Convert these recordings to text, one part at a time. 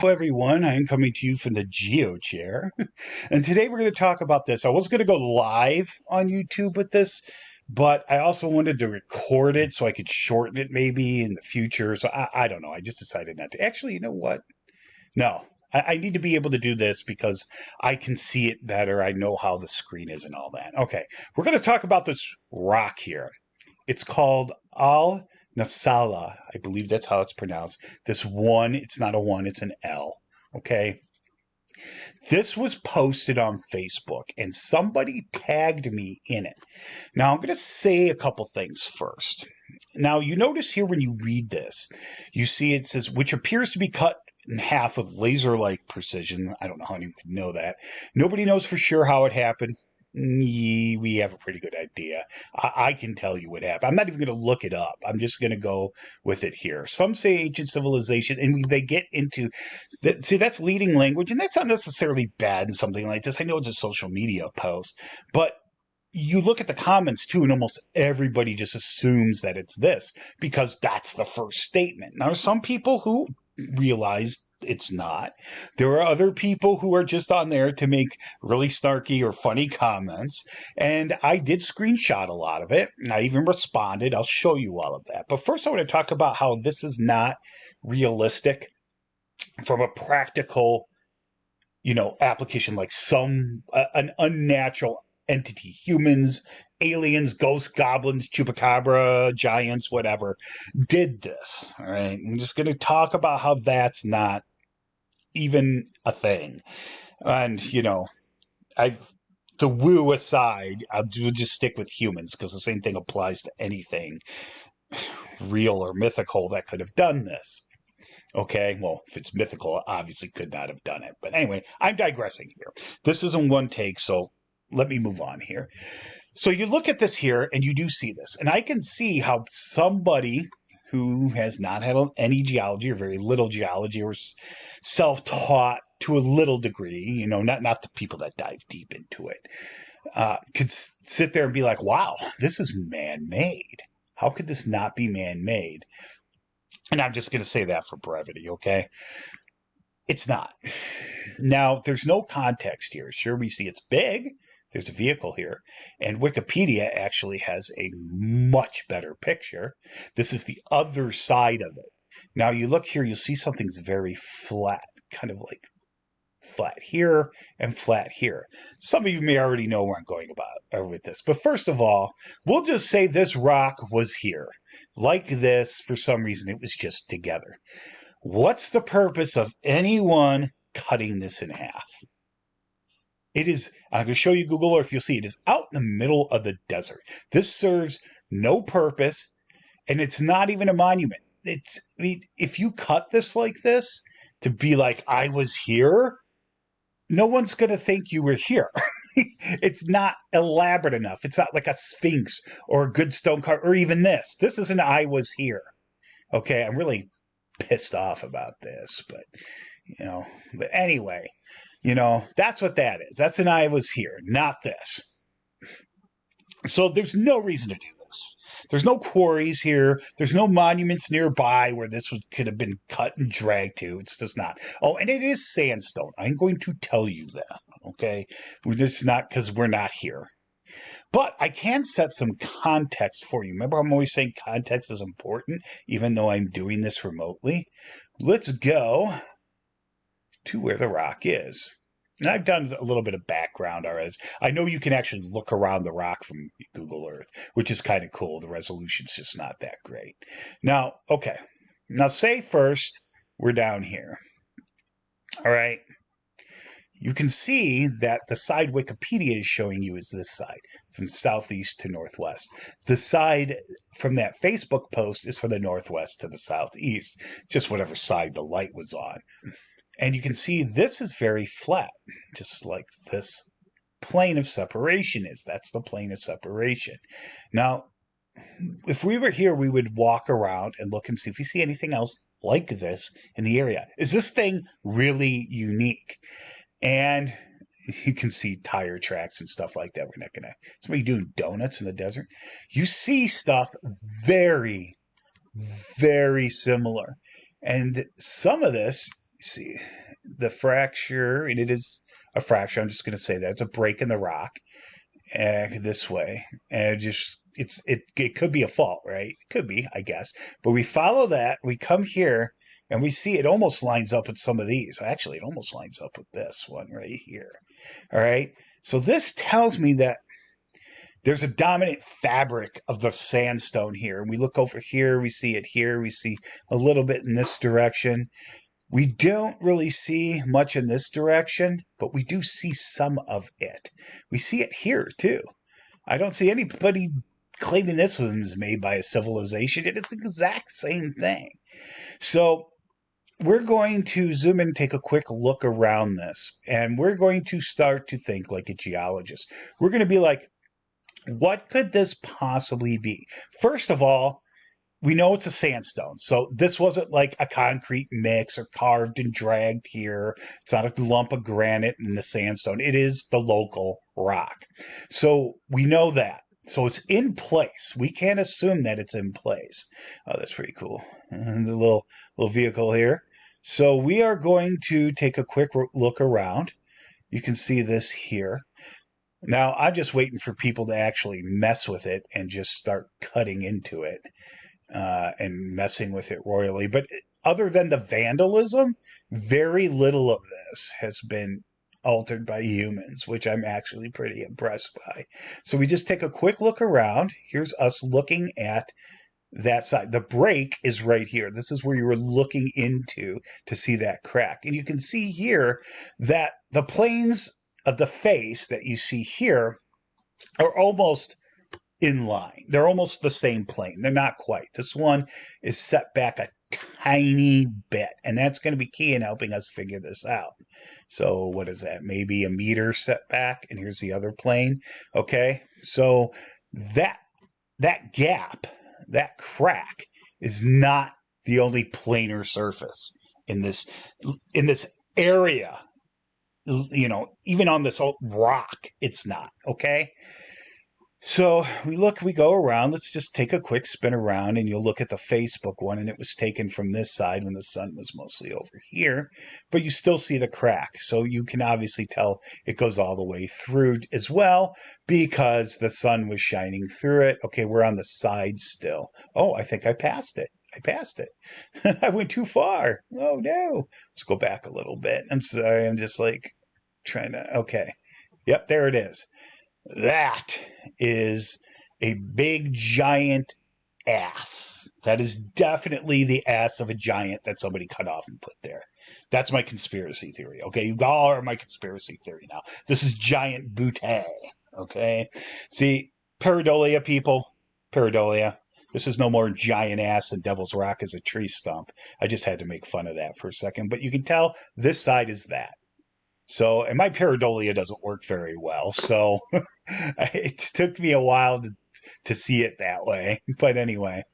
Hello everyone, I am coming to you from the Geo Chair, and today we're going to talk about this. I was going to go live on YouTube with this, but I also wanted to record it so I could shorten it maybe in the future. So I don't know. I just decided not to. Actually, you know what? No, I need to be able to do this because I can see it better. I know how the screen is and all that. Okay, we're going to talk about this rock here. It's called Al-Naslaa. I believe that's how it's pronounced. This one, it's not a one, it's an L. Okay. This was posted on Facebook and somebody tagged me in it. Now, I'm going to say a couple things first. Now, you notice here when you read this, you see it says, which appears to be cut in half with laser-like precision. I don't know how anyone could know that. Nobody knows for sure how it happened. We have a pretty good idea. I can tell you what happened. I'm not even going to look it up. I'm just going to go with it here. Some say ancient civilization, and they get into that. See, that's leading language, and that's not necessarily bad in something like this. I know it's a social media post, but you look at the comments too, and almost everybody just assumes that it's this because that's the first statement. Now, some people who realize it's not. There are other people who are just on there to make really snarky or funny comments. And I did screenshot a lot of it. I even responded. I'll show you all of that. But first, I want to talk about how this is not realistic from a practical, application, like an unnatural entity, humans, aliens, ghosts, goblins, chupacabra, giants, whatever, did this. All right. I'm just going to talk about how that's not even a thing. And, I've the woo aside, we'll just stick with humans because the same thing applies to anything real or mythical that could have done this. Okay, well, if it's mythical, it obviously could not have done it. But anyway, I'm digressing here. This is in one take, so let me move on here. So you look at this here, and you do see this. And I can see how somebody who has not had any geology or very little geology or self-taught to a little degree, not the people that dive deep into it, could sit there and be like, wow, this is man-made. How could this not be man-made? And I'm just going to say that for brevity, okay? It's not. Now, there's no context here. Sure, we see it's big. There's a vehicle here. And Wikipedia actually has a much better picture. This is the other side of it. Now, you look here, you'll see something's very flat, kind of like flat here and flat here. Some of you may already know where I'm going about with this. But first of all, we'll just say this rock was here. Like this, for some reason, it was just together. What's the purpose of anyone cutting this in half? It is, I'm going to show you Google Earth, you'll see it is out in the middle of the desert. This serves no purpose, and it's not even a monument. If you cut this like this to be like, I was here, no one's going to think you were here. It's not elaborate enough. It's not like a sphinx or a good stone car or even this. This is an I was here. Okay, I'm really pissed off about this, but anyway, that's what that is. That's an I was here, not this. So there's no reason to do this. There's no quarries here. There's no monuments nearby where this could have been cut and dragged to. It's just not. Oh, and it is sandstone. I'm going to tell you that, okay? We're just not, because we're not here. But I can set some context for you. Remember, I'm always saying context is important, even though I'm doing this remotely. Let's go to where the rock is. And I've done a little bit of background already. I know you can actually look around the rock from Google Earth, which is kind of cool. The resolution's just not that great. Now, okay. Now, say first we're down here. All right. You can see that the side Wikipedia is showing you is this side, from southeast to northwest. The side from that Facebook post is from the northwest to the southeast, just whatever side the light was on. And you can see this is very flat, just like this plane of separation is. That's the plane of separation. Now, if we were here, we would walk around and look and see if we see anything else like this in the area. Is this thing really unique? And you can see tire tracks and stuff like that. We're not going to, somebody doing donuts in the desert. You see stuff very, very similar. And some of this see the fracture, and it is a fracture. I'm just going to say that it's a break in the rock this way, and it could be a fault, right? It could be, I guess. But we follow that. We come here, and we see it almost lines up with some of these. Actually, it almost lines up with this one right here. All right. So this tells me that there's a dominant fabric of the sandstone here. We look over here, we see it here, we see a little bit in this direction. We don't really see much in this direction, but we do see some of it. We see it here too. I don't see anybody claiming this was made by a civilization. It's the exact same thing. So we're going to zoom in and take a quick look around this, and we're going to start to think like a geologist. We're going to be like, what could this possibly be? First of all, we know it's a sandstone. So this wasn't like a concrete mix or carved and dragged here. It's not a lump of granite in the sandstone. It is the local rock. So we know that. So it's in place. We can't assume that it's in place. Oh, that's pretty cool. And the little vehicle here. So we are going to take a quick look around. You can see this here. Now, I'm just waiting for people to actually mess with it and just start cutting into it and messing with it royally. But other than the vandalism, very little of this has been altered by humans, which I'm actually pretty impressed by. So we just take a quick look around. Here's us looking at that side. The break is right here. This is where you were looking into to see that crack. And you can see here that the planes of the face that you see here are almost in line. They're almost the same plane. They're not quite. This one is set back a tiny bit, and that's going to be key in helping us figure this out. So what is that? Maybe a meter set back, and here's the other plane. Okay, so that gap, that crack, is not the only planar surface in this area. You know, even on this old rock, it's not, okay? So we go around. Let's just take a quick spin around, and you'll look at the Facebook one, and it was taken from this side when the sun was mostly over here, but you still see the crack. So you can obviously tell it goes all the way through as well because the sun was shining through it. Okay, we're on the side still. Oh, I think I passed it. I went too far. Oh no. Let's go back a little bit. I'm sorry. I'm just like trying to, okay. Yep, there it is. That is a big giant ass. That is definitely the ass of a giant that somebody cut off and put there. That's my conspiracy theory. Okay, you all are my conspiracy theory now. This is giant bootay. Okay, see, pareidolia, people, pareidolia. This is no more giant ass than Devil's Rock is a tree stump. I just had to make fun of that for a second, but you can tell this side is that. So, and my pareidolia doesn't work very well, so it took me a while to see it that way. But anyway,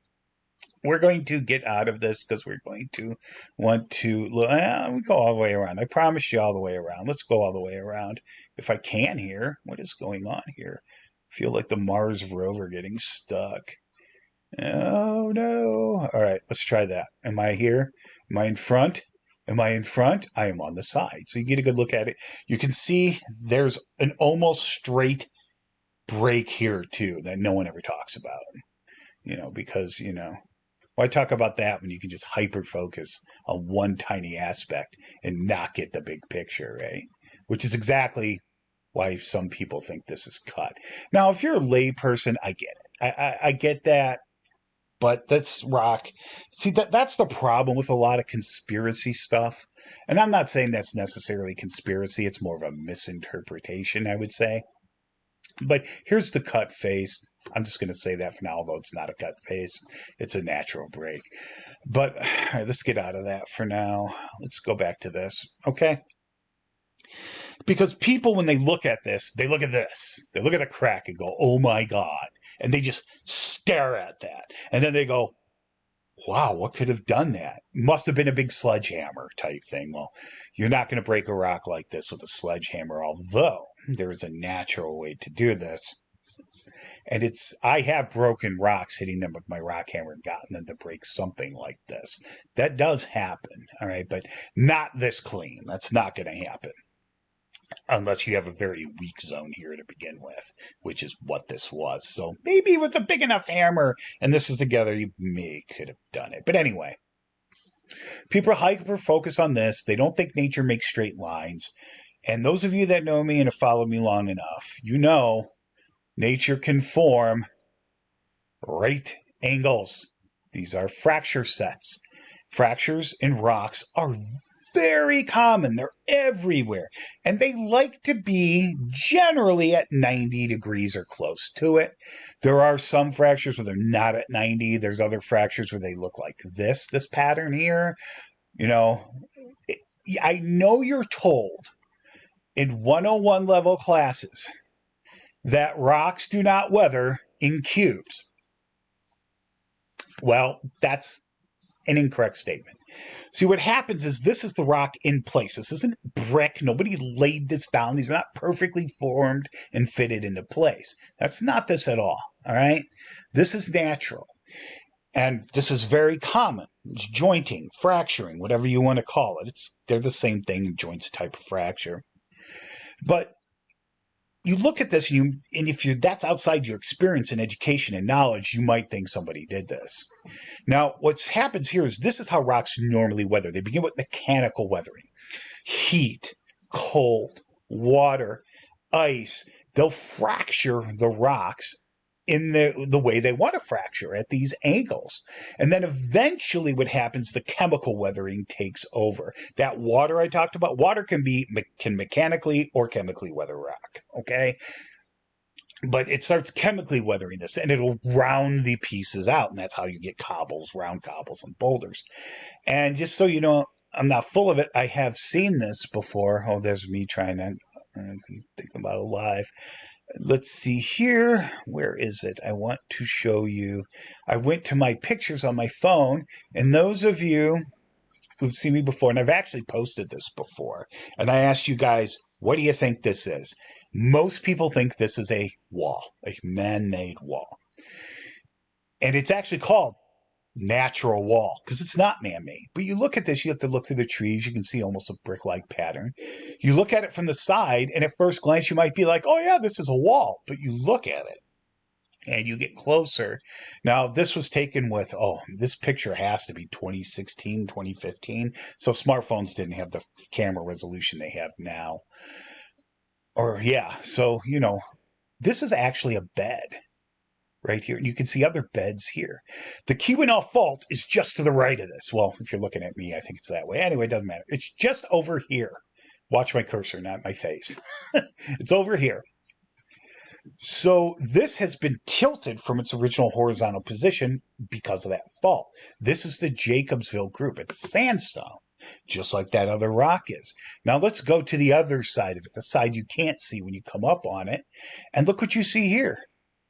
we're going to get out of this because we're going to want to we go all the way around. I promise you all the way around. Let's go all the way around if I can here. What is going on here? I feel like the Mars rover getting stuck. Oh no. All right, let's try that. Am I here? Am I in front? Am I in front? I am on the side. So you get a good look at it. You can see there's an almost straight break here too that no one ever talks about. You know, because, you know, why talk about that when you can just hyper focus on one tiny aspect and not get the big picture, right? Which is exactly why some people think this is cut. Now, if you're a layperson, I get it. I get that. But that's rock. See, that's the problem with a lot of conspiracy stuff. And I'm not saying that's necessarily conspiracy. It's more of a misinterpretation, I would say. But here's the cut face. I'm just going to say that for now, although it's not a cut face. It's a natural break. But all right, let's get out of that for now. Let's go back to this. Okay? Because people, when they look at this, they look at this. They look at the crack and go, oh my God. And they just stare at that. And then they go, wow, what could have done that? Must have been a big sledgehammer type thing. Well, you're not going to break a rock like this with a sledgehammer, although there is a natural way to do this. And I have broken rocks hitting them with my rock hammer and gotten them to break something like this. That does happen, all right, but not this clean. That's not going to happen unless you have a very weak zone here to begin with, which is what this was. So maybe with a big enough hammer and this is together, you may could have done it. But anyway, people hyper focus on this. They don't think nature makes straight lines. And those of you that know me and have followed me long enough, you know nature can form right angles. These are fracture sets. Fractures in rocks are very common. They're everywhere. And they like to be generally at 90 degrees or close to it. There are some fractures where they're not at 90. There's other fractures where they look like this pattern here. You know, I know you're told in 101 level classes that rocks do not weather in cubes. Well, that's an incorrect statement. See, what happens is this is the rock in place. This isn't brick. Nobody laid this down. These are not perfectly formed and fitted into place. That's not this at all right? This is natural. And this is very common. It's jointing, fracturing, whatever you want to call it. They're the same thing. Joint's a type of fracture. But you look at this, and if that's outside your experience and education and knowledge, you might think somebody did this. Now, what happens here is this is how rocks normally weather. They begin with mechanical weathering. Heat, cold, water, ice. They'll fracture the rocks in the way they want to fracture at these angles. And then eventually what happens, the chemical weathering takes over. That water I talked about, water can mechanically or chemically weather rock, okay? But it starts chemically weathering this, and it'll round the pieces out, and that's how you get cobbles, round cobbles, and boulders. And just so you know, I'm not full of it. I have seen this before. Oh, there's me trying to think about it live. Let's see here. Where is it? I want to show you. I went to my pictures on my phone, and those of you who've seen me before, and I've actually posted this before, and I asked you guys, what do you think this is? Most people think this is a wall, a man-made wall. And it's actually called natural wall because it's not man-made. But you look at this, you have to look through the trees. You can see almost a brick-like pattern. You look at it from the side, and at first glance, you might be like, oh, yeah, this is a wall. But you look at it, and you get closer. Now, this was taken with, this picture has to be 2016, 2015. So smartphones didn't have the camera resolution they have now. So, this is actually a bed right here. And you can see other beds here. The Keweenaw Fault is just to the right of this. Well, if you're looking at me, I think it's that way. Anyway, it doesn't matter. It's just over here. Watch my cursor, not my face. It's over here. So this has been tilted from its original horizontal position because of that fault. This is the Jacobsville group. It's sandstone, just like that other rock is. Now let's go to the other side of it, the side you can't see when you come up on it. And look what you see here.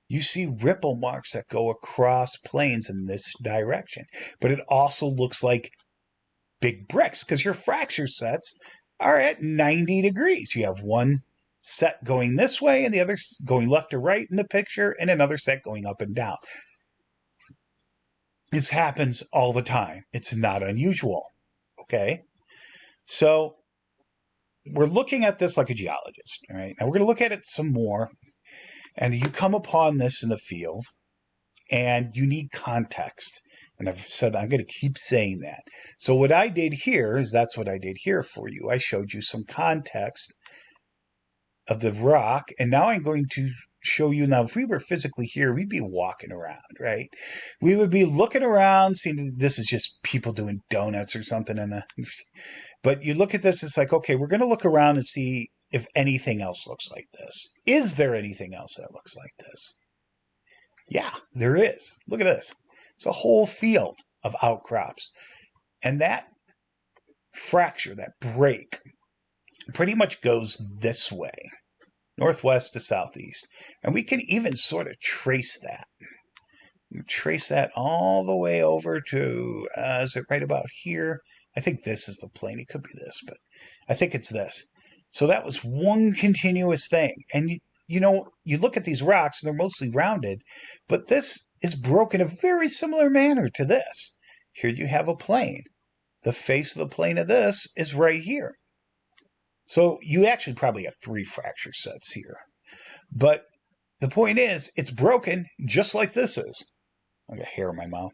You see ripple marks that go across planes in this direction. But it also looks like big bricks because your fracture sets are at 90 degrees. You have one set going this way and the other going left to right in the picture and another set going up and down. This happens all the time. It's not unusual. Okay? So we're looking at this like a geologist. All right? Now we're going to look at it some more. And you come upon this in the field, and you need context. And I've said, I'm going to keep saying that. So what I did here is that's what I did here for you. I showed you some context of the rock, and now I'm going to show you. Now, if we were physically here, we'd be walking around, right? We would be looking around, seeing this is just people doing donuts or something. But you look at this, it's like, okay, we're going to look around and see if anything else looks like this. Is there anything else that looks like this? Yeah, there is. Look at this. It's a whole field of outcrops. And that fracture, that break, pretty much goes this way, northwest to southeast. And we can even sort of trace that. Trace that all the way over to, is it right about here? I think this is the plane. It could be this, but I think it's this. So that was one continuous thing. And you look at these rocks and they're mostly rounded, but this is broken in a very similar manner to this. Here you have a plane. The face of the plane of this is right here. So you actually probably have 3 fracture sets here. But the point is, it's broken just like this is. I got hair in my mouth.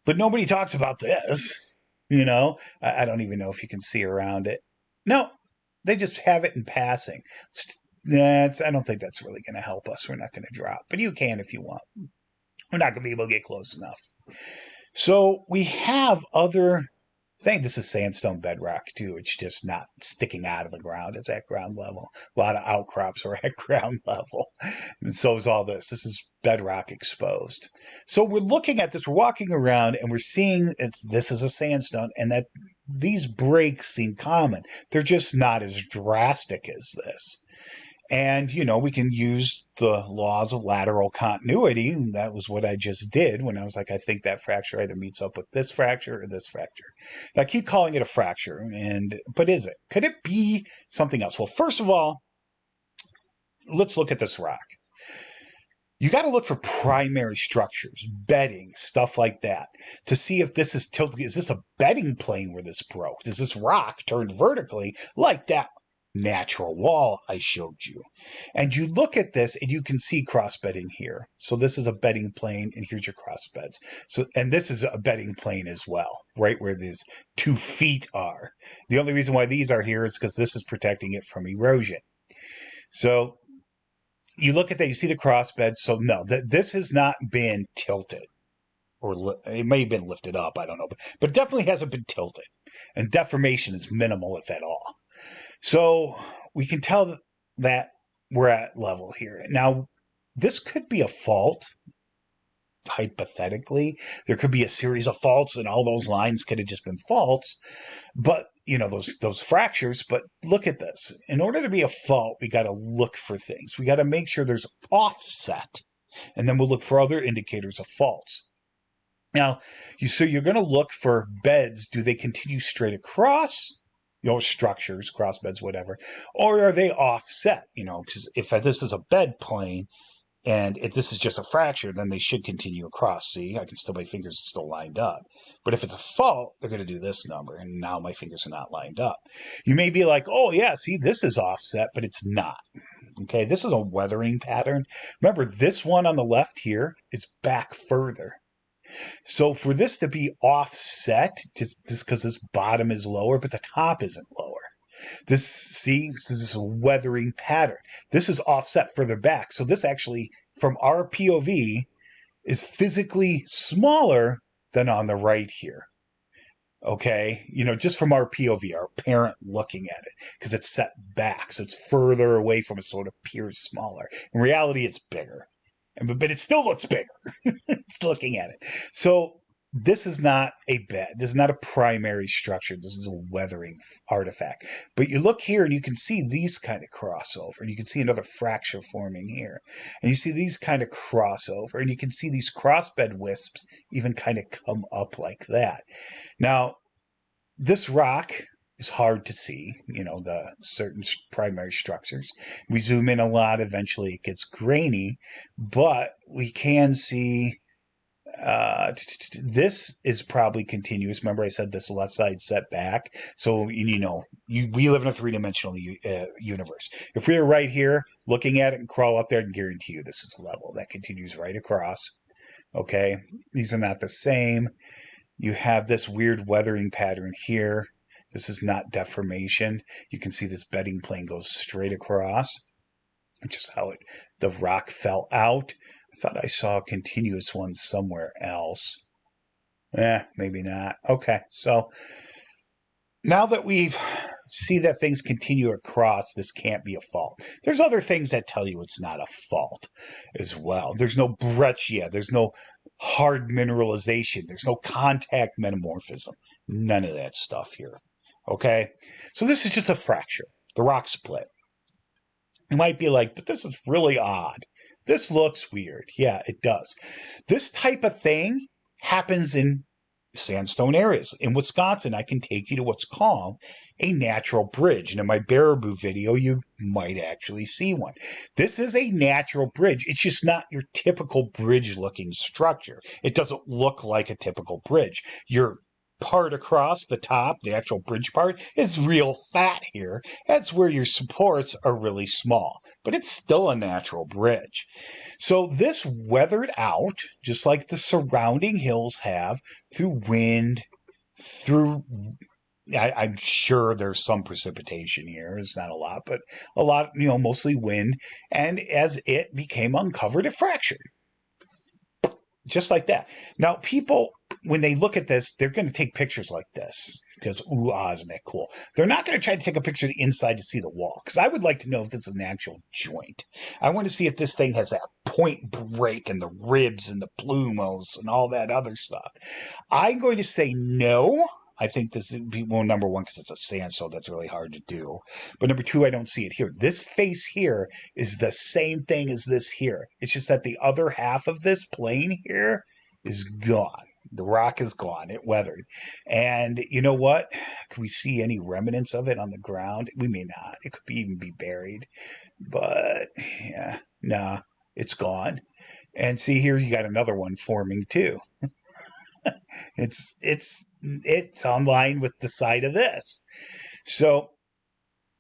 But nobody talks about this. I don't even know if you can see around it. No, they just have it in passing. I don't think that's really going to help us. We're not going to drop, but you can if you want. We're not going to be able to get close enough. So we have other things. This is sandstone bedrock too. It's just not sticking out of the ground. It's at ground level. A lot of outcrops are at ground level. And so is all this. This is bedrock exposed. So we're looking at this, we're walking around and we're seeing this is a sandstone, and that these breaks seem common. They're just not as drastic as this. And, we can use the laws of lateral continuity. And that was what I just did when I was like, I think that fracture either meets up with this fracture or this fracture. And I keep calling it a fracture, but is it? Could it be something else? Well, first of all, let's look at this rock. You got to look for primary structures, bedding, stuff like that, to see if this is tilted. Is this a bedding plane where this broke? Does this rock turned vertically like that natural wall I showed you? And you look at this and you can see cross bedding here. So this is a bedding plane and here's your cross beds. And this is a bedding plane as well, right where these 2 feet are. The only reason why these are here is because this is protecting it from erosion. So you look at that, you see the cross beds. So no, this has not been tilted, or it may have been lifted up, I don't know, but it definitely hasn't been tilted. And deformation is minimal, if at all. So we can tell that we're at level here. Now, this could be a fault, hypothetically. There could be a series of faults, and all those lines could have just been faults. But, those fractures. But look at this. In order to be a fault, we got to look for things. We got to make sure there's offset. And then we'll look for other indicators of faults. Now, so you're going to look for beds. Do they continue straight across? Structures, cross beds, whatever, or are they offset? Because if this is a bed plane and if this is just a fracture, then they should continue across. See, my fingers are still lined up. But if it's a fault, they're going to do this number, and now my fingers are not lined up. You may be like, oh yeah, see, this is offset, but it's not. Okay, this is a weathering pattern. Remember, this one on the left here is back further. So for this to be offset, just because this bottom is lower, but the top isn't lower. This is a weathering pattern. This is offset further back. So this actually, from our POV, is physically smaller than on the right here. Okay, just from our POV, our parent looking at it, because it's set back, so it's further away from it, so it appears smaller. In reality, it's bigger. But it still looks bigger. It's looking at it. So this is not a bed. This is not a primary structure. This is a weathering artifact. But you look here and you can see these kind of crossover. And you can see another fracture forming here. And you see these kind of crossover. And you can see these crossbed wisps even kind of come up like that. Now, this rock is hard to see, the certain primary structures. We zoom in a lot, eventually it gets grainy, but we can see this is probably continuous. Remember I said this left side set back. So, we live in a 3-dimensional universe. If we were right here looking at it and crawl up there, I can guarantee you this is level. That continues right across. Okay, these are not the same. You have this weird weathering pattern here. This is not deformation. You can see this bedding plane goes straight across, which is how the rock fell out. I thought I saw a continuous one somewhere else. Maybe not. Okay, so now that we've see that things continue across, this can't be a fault. There's other things that tell you it's not a fault as well. There's no breccia. There's no hard mineralization. There's no contact metamorphism. None of that stuff here. Okay, so this is just a fracture. The rock split. You might be like, but this is really odd. This looks weird. Yeah, it does. This type of thing happens in sandstone areas. In Wisconsin, I can take you to what's called a natural bridge. And in my Baraboo video, you might actually see one. This is a natural bridge. It's just not your typical bridge-looking structure. It doesn't look like a typical bridge. Your part across the top, the actual bridge part, is real fat here. That's where your supports are really small, but it's still a natural bridge. So this weathered out, just like the surrounding hills have, through wind, through I'm sure there's some precipitation here. It's not a lot, but a lot, mostly wind. And as it became uncovered, it fractured. Just like that. Now, people, when they look at this, they're going to take pictures like this because, ooh, isn't that cool? They're not going to try to take a picture of the inside to see the wall because I would like to know if this is an actual joint. I want to see if this thing has that point break and the ribs and the plumos and all that other stuff. I'm going to say no. I think this is, well, number one, because it's a sandstone, that's really hard to do. But number two, I don't see it here. This face here is the same thing as this here. It's just that the other half of this plane here is gone. The rock is gone. It weathered. And you know what? Can we see any remnants of it on the ground? We may not. It could even be buried. But, yeah, nah, it's gone. And see, here you got another one forming too. It's on line with the side of this. So,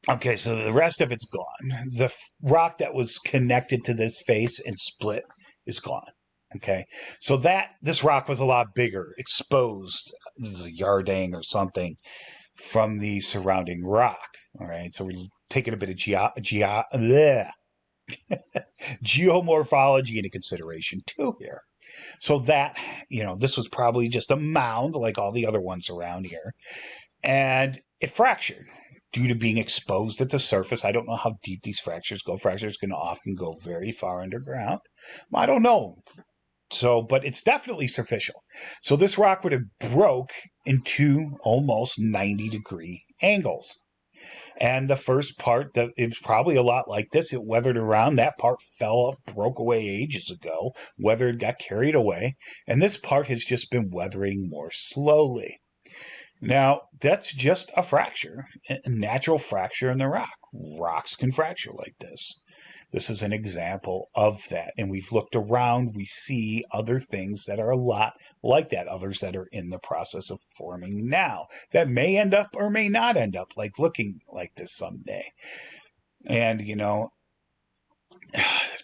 okay, so the rest of it's gone. The rock that was connected to this face and split is gone. Okay, so this rock was a lot bigger, exposed. This is a yardang or something from the surrounding rock. All right, so we're taking a bit of geomorphology into consideration too here. So that, this was probably just a mound like all the other ones around here. And it fractured due to being exposed at the surface. I don't know how deep these fractures go. Fractures can often go very far underground. I don't know. So, but it's definitely superficial. So this rock would have broke into almost 90-degree angles. And the first part, it was probably a lot like this. It weathered around. That part fell up, broke away ages ago. Weathered, got carried away. And this part has just been weathering more slowly. Now, that's just a fracture, a natural fracture in the rock. Rocks can fracture like this. This is an example of that. And we've looked around. We see other things that are a lot like that, others that are in the process of forming now that may end up or may not end up like looking like this someday. And, this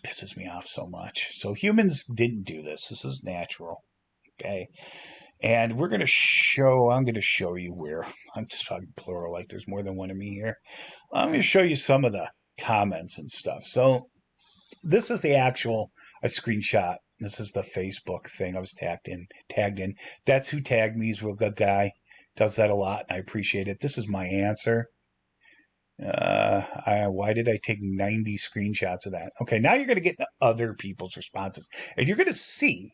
pisses me off so much. So humans didn't do this. This is natural. Okay. And I'm going to show you where. I'm just talking plural, like there's more than one of me here. I'm going to show you some of the comments and stuff. So this is a screenshot. This is the Facebook thing I was tagged in. That's who tagged me. He's a real good guy. Does that a lot, and I appreciate it. This is my answer. Why did I take 90 screenshots of that? Okay, now you're going to get other people's responses. And you're going to see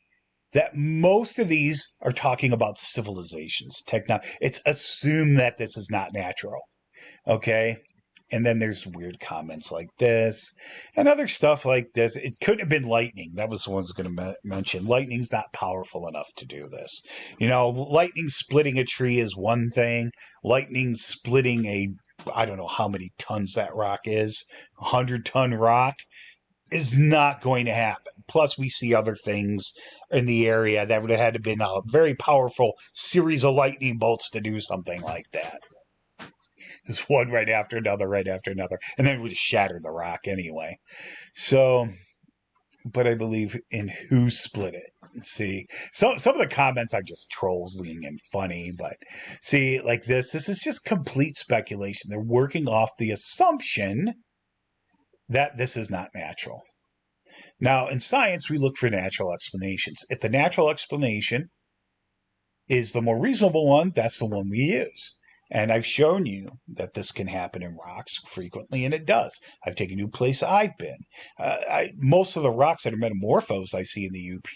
that most of these are talking about civilizations, technology. It's assumed that this is not natural. Okay? And then there's weird comments like this and other stuff like this. It could have been lightning. That was the one I was going to mention. Lightning's not powerful enough to do this. Lightning splitting a tree is one thing. Lightning splitting I don't know how many tons that rock is, 100-ton rock, is not going to happen. Plus, we see other things in the area that would have had to been a very powerful series of lightning bolts to do something like that. Just one right after another, and then we just shattered the rock anyway. So, but I believe in who split it. See, some of the comments are just trolling and funny, but see, like this is just complete speculation. They're working off the assumption that this is not natural. Now, in science, we look for natural explanations. If the natural explanation is the more reasonable one, that's the one we use. And I've shown you that this can happen in rocks frequently, and it does. I've taken you places I've been. Most of the rocks that are metamorphosed I see in the UP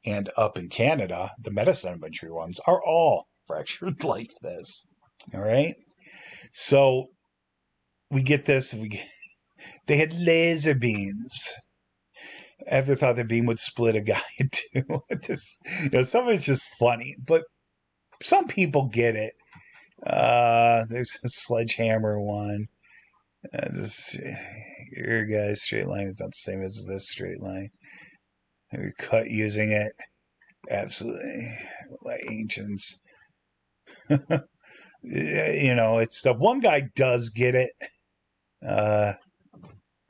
and up in Canada, the metasedimentary ones, are all fractured like this. All right? So we get this. They had laser beams. Ever thought the beam would split a guy in two? Some of it's just funny, but some people get it. There's a sledgehammer one. This here, guys, straight line is not the same as this straight line. We cut using it. Absolutely, like ancients. It's the one guy does get it.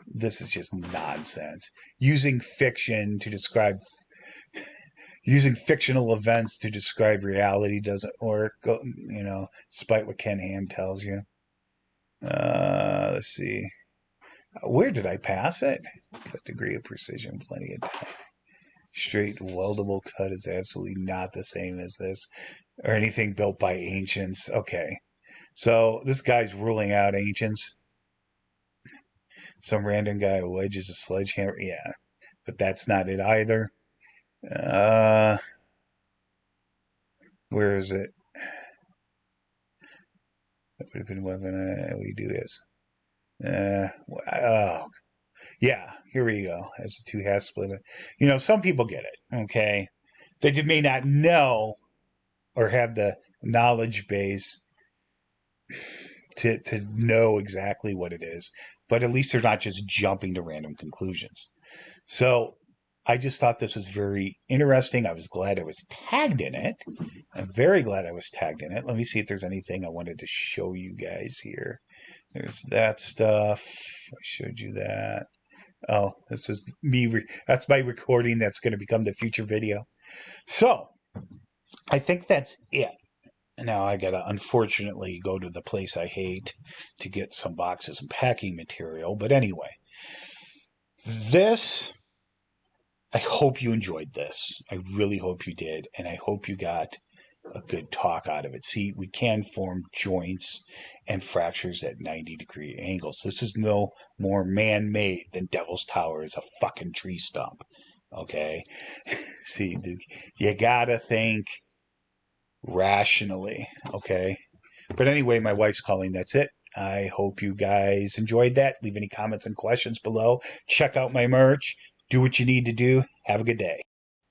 This is just nonsense. Using fictional events to describe reality doesn't work. Despite what Ken Ham tells you. Let's see. Where did I pass it? Cut degree of precision, plenty of time. Straight weldable cut is absolutely not the same as this or anything built by ancients. Okay. So this guy's ruling out ancients. Some random guy wedges a sledgehammer. Yeah. But that's not it either. Where is it? That would have been weapon. We do this. Oh, yeah, here we go. As the two halves split. Some people get it, okay? They just may not know or have the knowledge base to know exactly what it is, but at least they're not just jumping to random conclusions. So I just thought this was very interesting. I was glad I was tagged in it. I'm very glad I was tagged in it. Let me see if there's anything I wanted to show you guys here. There's that stuff. I showed you that. Oh, this is me. That's my recording. That's going to become the future video. So I think that's it. Now I got to unfortunately go to the place I hate to get some boxes and packing material. But anyway, I hope you enjoyed this. I really hope you did. And I hope you got a good talk out of it. See, we can form joints and fractures at 90-degree angles. This is no more man-made than Devil's Tower is a fucking tree stump. Okay? See, you gotta think rationally. Okay? But anyway, my wife's calling. That's it. I hope you guys enjoyed that. Leave any comments and questions below. Check out my merch. Do what you need to do. Have a good day.